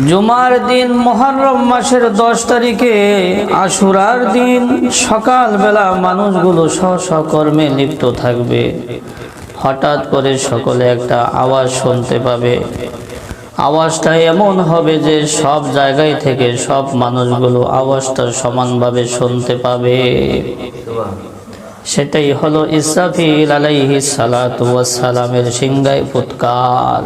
জুমার দিন মুহররম মাসের 10 তারিখে আশুরার দিন সকালবেলা মানুষগুলো স্ব কর্মে লিপ্ত থাকবে। হঠাৎ করে সকলে একটা আওয়াজ শুনতে পাবে। আওয়াজটা এমন হবে যে সব জায়গায় থেকে সব মানুষগুলো আওয়াজটা সমানভাবে শুনতে পাবে। সেটাই হলো ইসরাফিল আলাইহিস সালাতু ওয়াস সালামের সিংহায় ফুৎকার।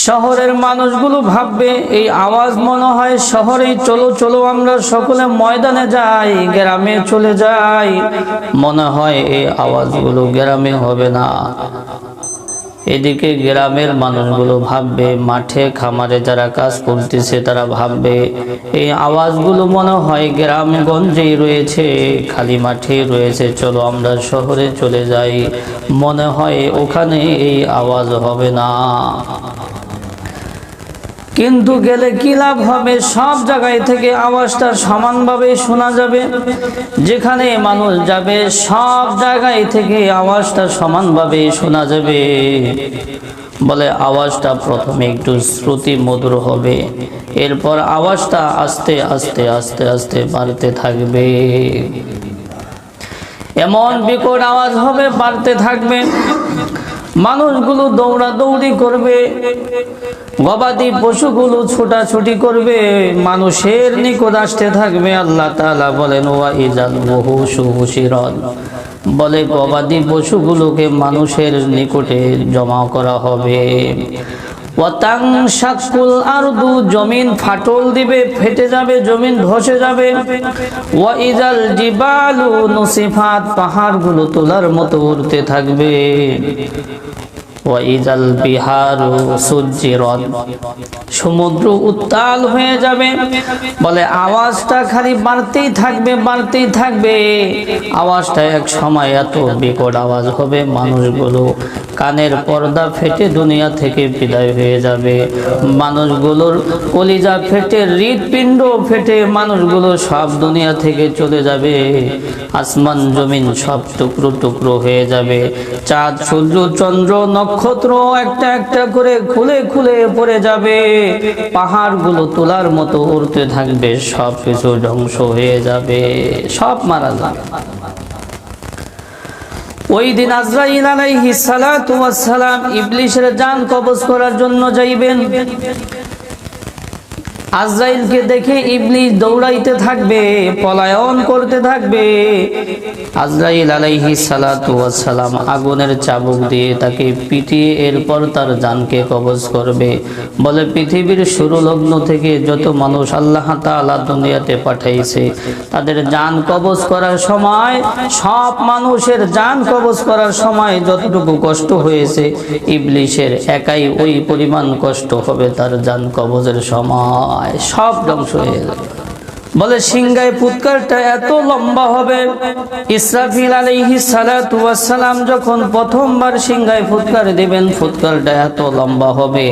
শহরের মানুষগুলো ভাববে এই আওয়াজ মনে হয় শহরেই, চলো চলো আমরা সকলে ময়দানে যাই, গ্রামে চলে যাই। মনে হয় এই আওয়াজগুলো গ্রামে হবে না। এদিকে গ্রামের মানুষগুলো ভাববে, মাঠে খামারে যারা কাজ করতেছে তারা ভাববে এই আওয়াজগুলো মনে হয় গ্রামগঞ্জেই রয়েছে, খালি মাঠে রয়েছে, চলো আমরা শহরে চলে যাই। মনে হয় ওখানে এই আওয়াজ হবে না। কিন্তু গেলে কি লাভ হবে? সব জায়গায় থেকে আওয়াজটা সমানভাবে শোনা যাবে। যেখানে মানুষ যাবে সব জায়গায় থেকে আওয়াজটা সমানভাবে শোনা যাবে। বলে আওয়াজটা প্রথমে একটু শ্রুতি মধুর হবে, এরপর আওয়াজটা আস্তে আস্তে আস্তে আস্তে বাড়তে থাকবে। এমন বিকট আওয়াজ হবে, বাড়তে থাকবে। মানুষগুলো দৌড়াদৌড়ি করবে, গবাদি পশুগুলো ছোটাছুটি করবে, মানুষের নিকট আসতে থাকবে। আল্লাহ তাআলা বলেন ওয়া ইজাল ওহুশু হুশিরাত, বলে গবাদি পশুগুলোকে মানুষের নিকটে জমা করা হবে। ওয়াতানশাকুল আরদু, জমিন ফাটল দিবে, ফেটে যাবে, জমিন ধসে যাবে। ওয়া ইজাল জিবালু নুসিফাত, পাহাড়গুলো তোলার মতো উড়তে থাকবে। ওয়া ইজাল বিহারু সুজ্জিরাত, সমুদ্র উত্তাল হয়ে যাবে। বলে আওয়াজটা খালি বাড়তেই থাকবে, বাড়তেই থাকবে। আওয়াজটা এক সময় এত বিকট আওয়াজ হবে মানুষগুলো কানের পর্দা ফেটে দুনিয়া থেকে বিদায় হয়ে যাবে। মানুষগুলোর কলিজা ফেটে, হৃৎপিণ্ড ফেটে মানুষগুলো সব দুনিয়া থেকে চলে যাবে। আসমান জমিন সব টুকরো টুকরো হয়ে যাবে। চাঁদ সূর্য চন্দ্র নক্ষত্র একটা একটা করে খুলে খুলে পড়ে যাবে। পাহাড়গুলো তোলার মতো উড়তে থাকবে, সব কিছু ধ্বংস হয়ে যাবে, সব মারা যাবে। ওই দিন আজরাইল আলাইহিস সালাতু ওয়াস সালাম ইবলিসের জান কবজ করার জন্য যাইবেন। আজরাইলকে দেখে ইবলিস দৌড়াইতে থাকবে, পলায়ন করতে থাকবে। আজরাইল আলাইহিস সালাতু ওয়াস সালাম আগুনের চাবুক দিয়ে তাকে পিটিয়ে এরপর তার জানকে কবজ করবে। বলে পৃথিবীর শুরু লগ্ন থেকে যত মানুষ আল্লাহ তাআলা দুনিয়াতে পাঠাইছে তাদের জান কবজ করার সময়, সব মানুষের জান কবজ করার সময় যতটুকু কষ্ট হয়েছে ইবলিসের একাই ওই পরিমাণ কষ্ট হবে তার জান কবজের সময়। সব ধ্বংস হয়ে যাবে। বলে সিংহায় ফুৎকারটা এত লম্বা হবে, ইসরাফিল আলাইহিস সালাতু ওয়াস সালাম যখন প্রথমবার সিংহায় ফুৎকার দিবেন, ফুৎকারটা এত লম্বা হবে,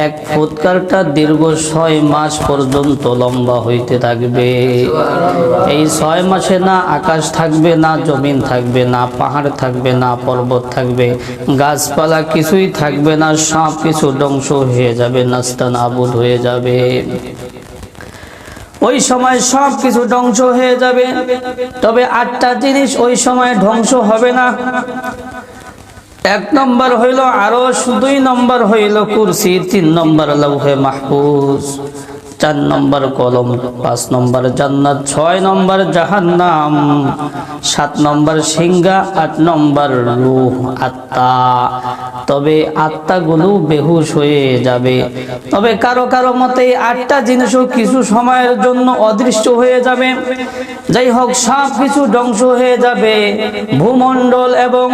এক ফুৎকারটা দীর্ঘ 6 মাস পর্যন্ত লম্বা হইতে থাকবে। এই 6 মাসে না আকাশ থাকবে, না জমিন থাকবে, না পাহাড় থাকবে, না পর্বত থাকবে, গাছপালা কিছুই থাকবে না, সব কিছু ধ্বংস হয়ে যাবে, নাস্তানাবুদ হয়ে যাবে। ওই সময় সব কিছু ধ্বংস হয়ে যাবে। তবে 8টা জিনিস ওই সময় ধ্বংস হবে না। 1 নম্বর হইল আরশ, 2 নম্বর হইল কুরসি, 3 নম্বর লৌহে মাহফুজ, 4 নম্বর কলম, 5 নম্বর জান্নাত, 6 নম্বর জাহান্নাম, 7 নম্বর সিংহা, 8 নম্বর রূহ, আত্মা। তবে আত্মাগুলো বেহুশ হয়ে যাবে। তবে কারো কারো মতে 8টা জিনিসও কিছু সময়ের জন্য অদৃশ্য হয়ে যাবে। যাই হোক সব কিছু ধ্বংস হয়ে যাবে। ভূমণ্ডল এবং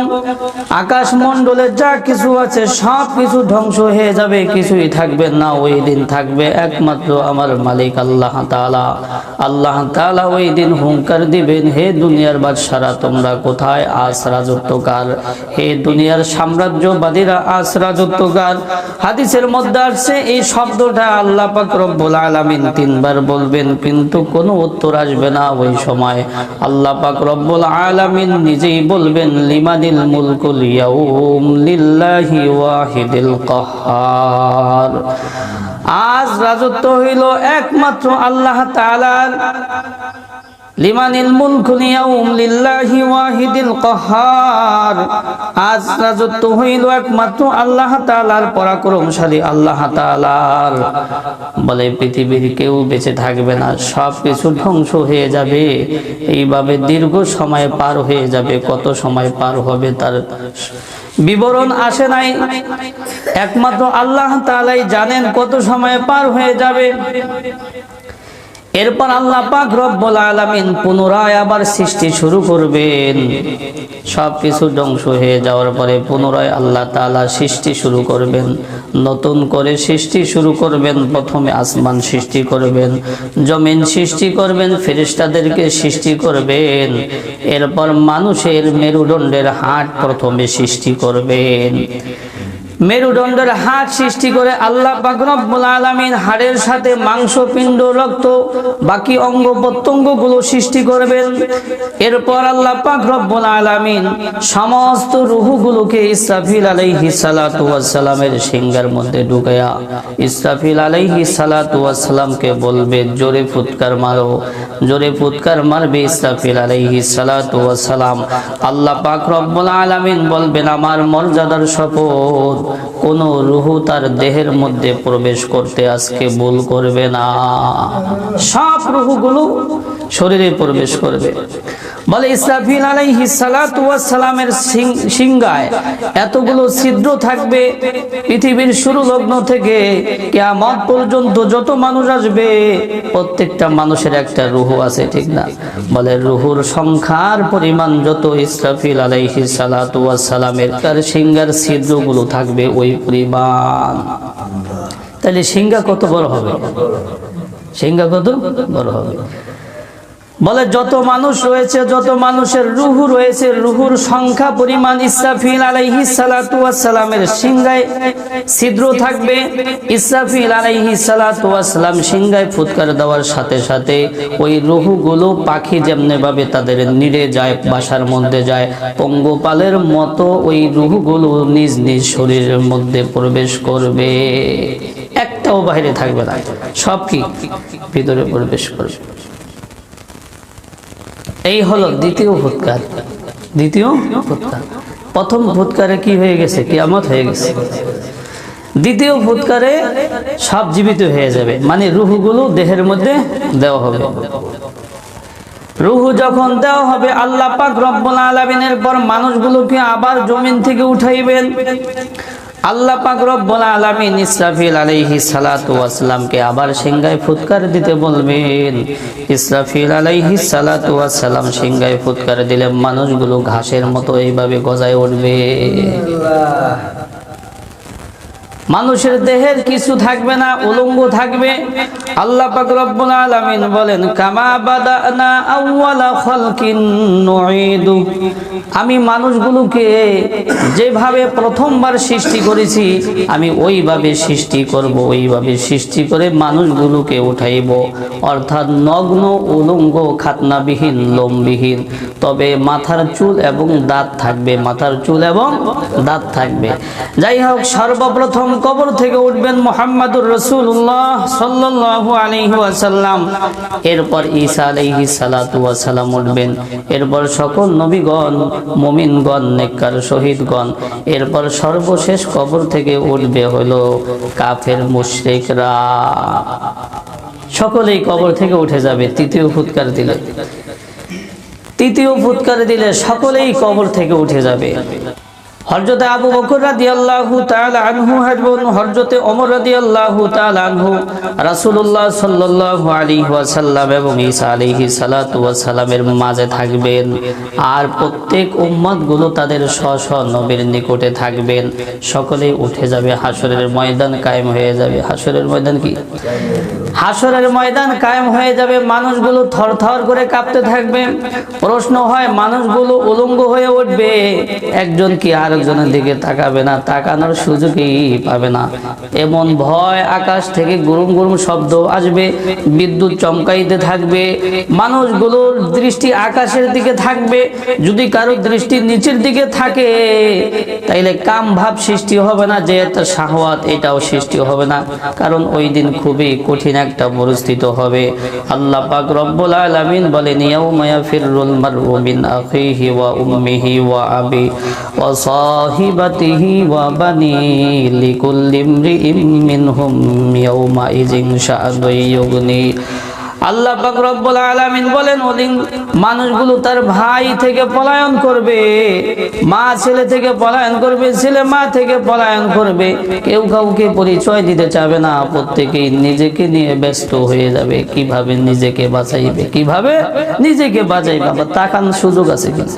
আকাশমণ্ডলে যা কিছু আছে সব কিছু ধ্বংস হয়ে যাবে, কিছুই থাকবে না। ওই দিন থাকবে একমাত্র আমার মালিক আল্লাহ তাআলা। আল্লাহ তাআলা ওই দিন হুঙ্কার দিবেন, হে দুনিয়ার বাদশারা তোমরা কোথায়? আজ রাজত্ব কার? হে দুনিয়ার সাম্রাজ্যবাদীরা আজ রাজত্ব কার? হাদিসের মধ্যে আসছে এই শব্দটা আল্লাহ পাক রব্বুল আলামিন 3 বার বলবেন, কিন্তু কোনো উত্তর আসবে না। ওই সময় আল্লাহ পাক রব্বুল আলামিন নিজেই বলবেন, লিমানিল মুলকুল ইয়াউম লিল্লাহি ওয়াহিদিল কাহ্হার। আজ রাজত্ব হইল একমাত্র আল্লাহ তাআলার। লিমানিল মুলকুল ইয়াউম লিল্লাহি ওয়াহিদিল কাহ্হার। আজ রাজত্ব হইল একমাত্র আল্লাহ তাআলার, পরাক্রমশালী আল্লাহ তাআলার। বলে পৃথিবীর কেউ বেঁচে থাকবে না, সব কিছু ধ্বংস হয়ে যাবে। এইভাবে দীর্ঘ সময় পার হয়ে যাবে। কত সময় পার হবে তার বিবরণ আসে নাই, একমাত্র আল্লাহ তাআলাই জানেন কত সময় পার হয়ে যাবে। এরপর আল্লাহ পাক রব্বুল আলামিন পুনরায় আবার সৃষ্টি শুরু করবেন। সবকিছু ধ্বংস হয়ে যাওয়ার পরে পুনরায় আল্লাহ তাআলা সৃষ্টি শুরু করবেন, নতুন করে সৃষ্টি শুরু করবেন। প্রথমে আসমান সৃষ্টি করবেন, জমিন সৃষ্টি করবেন, ফেরেশতাদেরকে সৃষ্টি করবেন। এরপর মানুষের মেরুদণ্ডের হাড় প্রথমে সৃষ্টি করবেন। মেরুদণ্ডের হাড় সৃষ্টি করে আল্লাহ পাক রব্বুল আলামিন হাড়ের সাথে মাংস, পিণ্ড, রক্ত, বাকি অঙ্গ প্রত্যঙ্গগুলো সৃষ্টি করবেন। এরপর আল্লাহ পাক রব্বুল আলামিন সমস্ত রূহগুলোকে ইসরাফিল আলাইহিস সালাতু ওয়াস সালামের সিংহের মধ্যে ঢুকায়া ইসরাফিল আলাইহিস সালাতু ওয়াস সালামকে বলবে, জোরে ফুৎকার মারো। জোরে ফুৎকার মারবে ইসরাফিল আলাইহিস সালাতু ওয়াস সালাম। আল্লাহ পাক রব্বুল আলামিন বলবেন, আমার মর্যাদার শপথ, কোন রূহ তার দেহের মধ্যে প্রবেশ করতে আজকে ভুল করবে না। সব রূহগুলো শরীরে প্রবেশ করবে। বলে ইসরাফিল আলাইহিস সালাতু ওয়াস সালামের সিংহায় এতগুলো ছিদ্র থাকবে। পৃথিবীর শুরু লগ্ন থেকে কিয়ামত পর্যন্ত যত মানুষ আসবে, প্রত্যেকটা মানুষের একটা রূহ আছে, ঠিক না? বলে রূহুর সংখ্যার পরিমাণ যত ইসরাফিল আলাইহিস সালাতু ওয়াস সালামের তার সিংহার ছিদ্রগুলো থাকবে ওই পরিমাণ। তাহলে সিংহা কত বড় হবে? সিংহা কত বড় হবে? বলে যত মানুষ রয়েছে, যত মানুষের রূহ রয়েছে, রূহুর সংখ্যা পরিমাণ ইসরাফিল আলাইহিস সালাতু ওয়াস সালামের সিংহায় ছিদ্র থাকবে। ইসরাফিল আলাইহিস সালাতু ওয়াস সালাম সিংহায় ফুৎকার দেওয়ার সাথে সাথে ওই রূহগুলো পাখি যেমনি ভাবে তাদের নিড়ে যায়, বাসার মধ্যে যায়, পঙ্গপালের মতো ওই রূহগুলো নিজ নিজ শরীরের মধ্যে প্রবেশ করবে। একটাও বাইরে থাকবে না, সব কি ভিতরে প্রবেশ করবে। এই হলো দ্বিতীয় ফুৎকার। দ্বিতীয় ফুৎকার। প্রথম ফুৎকারে কি হয়ে গেছে? কিয়ামত হয়ে গেছে। দ্বিতীয় ফুৎকারে সব জীবিত হয়ে যাবে, মানে রূহগুলো দেহের মধ্যে দেওয়া হবে। রূহ যখন দেওয়া হবে, আল্লাহ পাক রব্বুল আলামিনের পর মানুষগুলোকে আবার জমিন থেকে উঠাইবেন। আল্লাহ পাক রব্বুল আলামিন ইসরাফিল আলাইহিস সালাতু ওয়াস সালামকে আবার সিংহায় ফুৎকার দিতে বলবেন। ইসরাফিল আলাইহিস সালাতু ওয়াস সালাম সিংহায় ফুৎকার দিলে মানুষগুলো ঘাসের মতো এইভাবে গজায় উঠবে। মানুষের দেহের কিছু থাকবে না, উলঙ্গ থাকবে। আল্লাহ পাক রব্বুল আলামিন বলেন, কামা বাদানা আউওয়ালা খালকিন নুঈদু। আমি মানুষগুলোকে যেভাবে প্রথমবার সৃষ্টি করেছি আমি ওইভাবে সৃষ্টি করব, ওইভাবে সৃষ্টি করে মানুষগুলোকে উঠাইব। অর্থাৎ নগ্ন, উলঙ্গ, খাতনাবিহীন, লোমবিহীন, তবে মাথার চুল এবং দাঁত থাকবে, মাথার চুল এবং দাঁত থাকবে। যাই হোক, সর্বপ্রথম কবর থেকে উঠবেন মুহাম্মাদুর রাসূলুল্লাহ সাল্লাল্লাহু আলাইহি ওয়াসাল্লাম। এরপর ঈসা আলাইহিস সালাতু ওয়াস সালাম উঠবেন। এরপর সকল নবীগণ, মুমিনগণ, নেককার শহীদগণ। এরপর সর্বশেষ কবর থেকে উঠবে হলো কাফের মুশরিকরা। সকলেই কবর থেকে উঠে যাবে তৃতীয় ফুৎকার দিলে। তৃতীয় ফুৎকার দিলে সকলেই কবর থেকে উঠে যাবে। হযরতে আবু বকর রাদিয়াল্লাহু তাআলা আনহু এবং হযরতে ওমর রাদিয়াল্লাহু তাআলা আনহু রাসূলুল্লাহ সাল্লাল্লাহু আলাইহি ওয়াসাল্লাম এবং ঈসা আলাইহিস সালাতু ওয়াস সালামের মাঝে থাকবেন। আর প্রত্যেক উম্মতগুলো তাদের স্ব নবীর নিকটে থাকবেন। সকলেই উঠে যাবে, হাসরের ময়দান কায়েম হয়ে যাবে। হাসরের ময়দান কি? হাসরের ময়দান কায়েম হয়ে যাবে। মানুষগুলো থরথর করে কাঁপতে থাকবে। প্রশ্ন হয়, মানুষগুলো উলঙ্গ হয়ে উঠবে, একজন কি আর আরেকজনের দিকে তাকাবে না, তাকানোর সুযোগই পাবে না। এমন ভয়, আকাশ থেকে গুরুম গুরুম শব্দ আসবে, বিদ্যুৎ চমকাইতে থাকবে, মানুষগুলোর দৃষ্টি আকাশের দিকে থাকবে। যদি কারো দৃষ্টি নিচের দিকে থাকে তাইলে কাম ভাব সৃষ্টি হবে না, যে একটা শাহওয়াত এটাও সৃষ্টি হবে না, কারণ ওই দিন খুবই কঠিন একটা পরিস্থিতি হবে। আল্লাহ পাক রব্বুল আলামিন বলেন, ইয়াউমা ইয়াফিরুল মারউ মিন আখিহি ওয়া উম্মিহি ওয়া আবি ওয়া সাহিবাতিহি ওয়া বানি লিকুল্লি ইমরিইম মিনহুম ইয়াউমা ইযিন শাআনুন ইউগনি। আল্লাহ পাক রব্বুল আলামিন বলেন, ওদিন মানুষগুলো তার ভাই থেকে পলায়ন করবে, মা ছেলে থেকে পলায়ন করবে, ছেলে মা থেকে পলায়ন করবে, কেউ কাউকে পরিচয় দিতে চাবে না, প্রত্যেকেই নিজেকে নিয়ে ব্যস্ত হয়ে যাবে। কিভাবে নিজেকে বাঁচাইবে, কিভাবে নিজেকে বাঁচাইবে, আবার তাকানোর সুযোগ আছে কিনা?